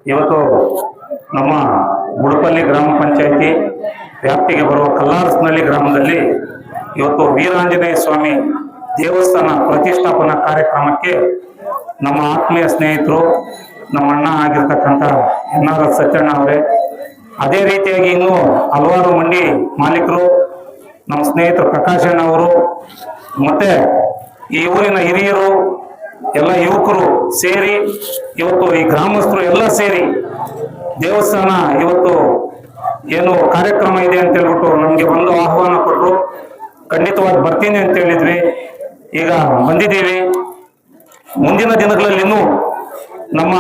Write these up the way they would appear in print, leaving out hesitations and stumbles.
ಇವತ್ತು ನಮ್ಮ ಗುಡಪಲ್ಲಿ ಗ್ರಾಮ ಪಂಚಾಯಿತಿ ವ್ಯಾಪ್ತಿಗೆ ಬರುವ ಕಲ್ಲಾರಸನಹಳ್ಳಿ ಗ್ರಾಮದಲ್ಲಿ ಇವತ್ತು ವೀರಾಂಜನೇಯ ಸ್ವಾಮಿ ದೇವಸ್ಥಾನ ಪ್ರತಿಷ್ಠಾಪನಾ ಕಾರ್ಯಕ್ರಮಕ್ಕೆ ನಮ್ಮ ಆತ್ಮೀಯ ಸ್ನೇಹಿತರು ನಮ್ಮ ಅಣ್ಣ ಆಗಿರ್ತಕ್ಕಂಥ NRS ಸತ್ಯಣ್ಣ ಅವರೇ, ಅದೇ ರೀತಿಯಾಗಿ ಇನ್ನೂ ಹಲವಾರು ಮಂಡಿ ಮಾಲೀಕರು, ನಮ್ಮ ಸ್ನೇಹಿತರು ಪ್ರಕಾಶಣ್ಣ ಅವರು, ಮತ್ತೆ ಈ ಊರಿನ ಹಿರಿಯರು, ಎಲ್ಲ ಯುವಕರು ಸೇರಿ ಇವತ್ತು ಈ ಗ್ರಾಮಸ್ಥರು ಎಲ್ಲ ಸೇರಿ ದೇವಸ್ಥಾನ ಇವತ್ತು ಏನು ಕಾರ್ಯಕ್ರಮ ಇದೆ ಅಂತ ಹೇಳ್ಬಿಟ್ಟು ನಮ್ಗೆ ಒಂದು ಆಹ್ವಾನ ಕೊಟ್ಟರು. ಖಂಡಿತವಾಗಿ ಬರ್ತೀನಿ ಅಂತ ಹೇಳಿದ್ವಿ. ಈಗ ಬಂದಿದ್ದೀವಿ. ಮುಂದಿನ ದಿನಗಳಲ್ಲಿ ಇನ್ನೂ ನಮ್ಮ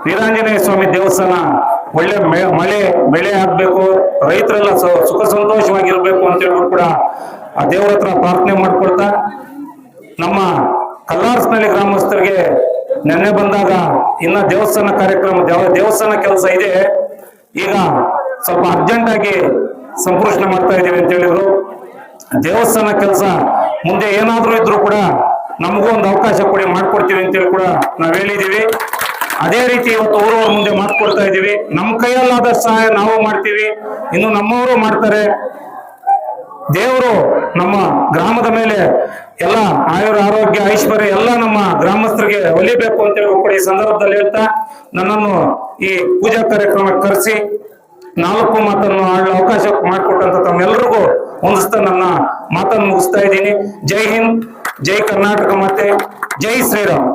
ವೀರಾಂಜನೇಯ ಸ್ವಾಮಿ ದೇವಸ್ಥಾನ ಒಳ್ಳೆ ಮಳೆ ಬೆಳೆ ಆಗ್ಬೇಕು, ರೈತರೆಲ್ಲ ಸುಖ ಸಂತೋಷವಾಗಿರ್ಬೇಕು ಅಂತ ಹೇಳ್ಬಿಟ್ಟು ಕೂಡ ಆ ದೇವರ ಹತ್ರ ಪ್ರಾರ್ಥನೆ ಮಾಡ್ಕೊಳ್ತಾ, ನಮ್ಮ ಕಲ್ಲಾರಸನಹಳ್ಳಿ ಗ್ರಾಮಸ್ಥರಿಗೆ ನೆನ್ನೆ ಬಂದಾಗ ಇನ್ನ ದೇವಸ್ಥಾನ ಕಾರ್ಯಕ್ರಮ ದೇವಸ್ಥಾನ ಕೆಲಸ ಇದೆ, ಈಗ ಸ್ವಲ್ಪ ಅರ್ಜೆಂಟ್ ಆಗಿ ಸಂಪೃಷಣೆ ಮಾಡ್ತಾ ಇದೀವಿ ಅಂತ ಹೇಳಿದ್ರು. ದೇವಸ್ಥಾನ ಕೆಲಸ ಮುಂದೆ ಏನಾದ್ರೂ ಇದ್ರು ಕೂಡ ನಮಗೂ ಒಂದು ಅವಕಾಶ ಕೊಡಿ, ಮಾಡ್ಕೊಡ್ತೀವಿ ಅಂತೇಳಿ ಕೂಡ ನಾವ್ ಹೇಳಿದೀವಿ. ಅದೇ ರೀತಿ ಇವತ್ತು ಊರವ್ರ ಮುಂದೆ ಮಾಡ್ಕೊಡ್ತಾ ಇದೀವಿ. ನಮ್ಮ ಕೈಯಲ್ಲಾದ ಸಹಾಯ ನಾವು ಮಾಡ್ತೀವಿ, ಇನ್ನು ನಮ್ಮವರು ಮಾಡ್ತಾರೆ. ದೇವರು ನಮ್ಮ ಗ್ರಾಮದ ಮೇಲೆ ಎಲ್ಲ ಆರೋಗ್ಯ ಐಶ್ವರ್ಯ ಎಲ್ಲ ನಮ್ಮ ಗ್ರಾಮಸ್ಥರಿಗೆ ಒಲಿಬೇಕು ಅಂತ ಹೇಳಿ ಈ ಸಂದರ್ಭದಲ್ಲಿ ಹೇಳ್ತಾ, ನನ್ನನ್ನು ಈ ಪೂಜಾ ಕಾರ್ಯಕ್ರಮಕ್ಕೆ ಕರೆಸಿ 4 ಮಾತನ್ನು ಆಡಲು ಅವಕಾಶ ಮಾಡಿಕೊಟ್ಟಂತ ತಮ್ಮೆಲ್ಲರಿಗೂ ಹೊಂದಿಸ್ತಾ ನನ್ನ ಮಾತನ್ನು ಮುಗಿಸ್ತಾ ಇದ್ದೀನಿ. ಜೈ ಹಿಂದ್, ಜೈ ಕರ್ನಾಟಕ, ಮತ್ತೆ ಜೈ ಶ್ರೀರಾಮ್.